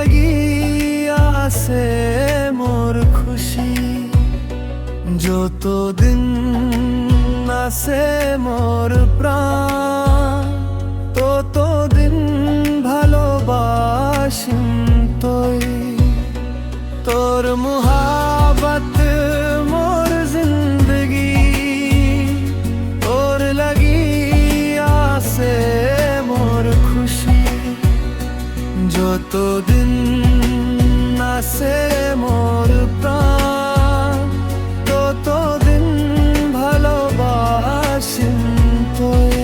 লাগি আসে মোর খুশি, যতদিন আসে মোর প্রাণ ততদিন ভালোবাসিম তুই। তোর মুহাব্বত মোর জিন্দগি, তোর লাগি আসে মোর খুশি, যতদিন আসে মোর প্রাণ ততদিন ভালোবাসিম তুই।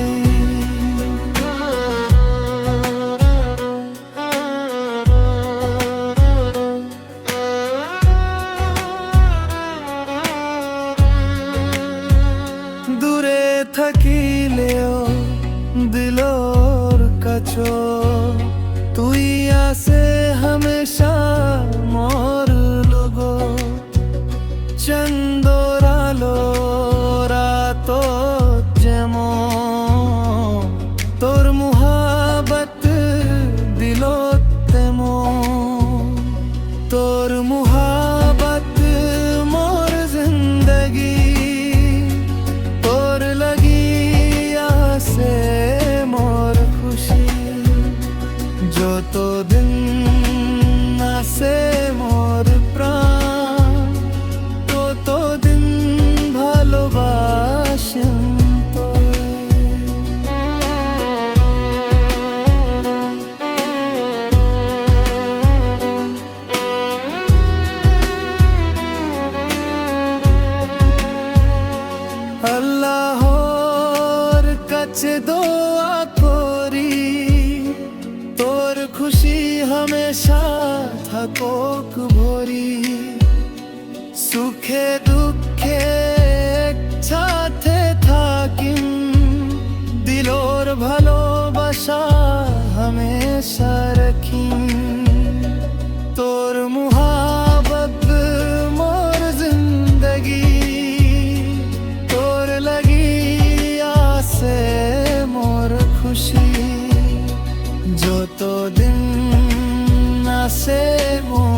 দূরে থাকিলেও দিলর কাছো তুই আসে হামেশা মোর লগো। চন্দর আলো রাত যেমন, তোর মুহাব্বত দিলত তেমন। তোর মুহাব্বত মোর জিন্দগি, তোর লাগি আসে মোর খুশি, যতদিন আসে মোর প্রাণ ততদিন ভালোবাসিম তুই। আল্লাহর কাছে দোয়া করি তোর খুশি হামেশা থাকুক ভরি। সুখে দুঃখে একসাথে থাকিম, দিলর ভালোবাসা হামেশা রাখিম। তোর মুহাব্বত মোর জিন্দগি, তোর লাগি আসে মোর খুশি, যতদিন আসে মোর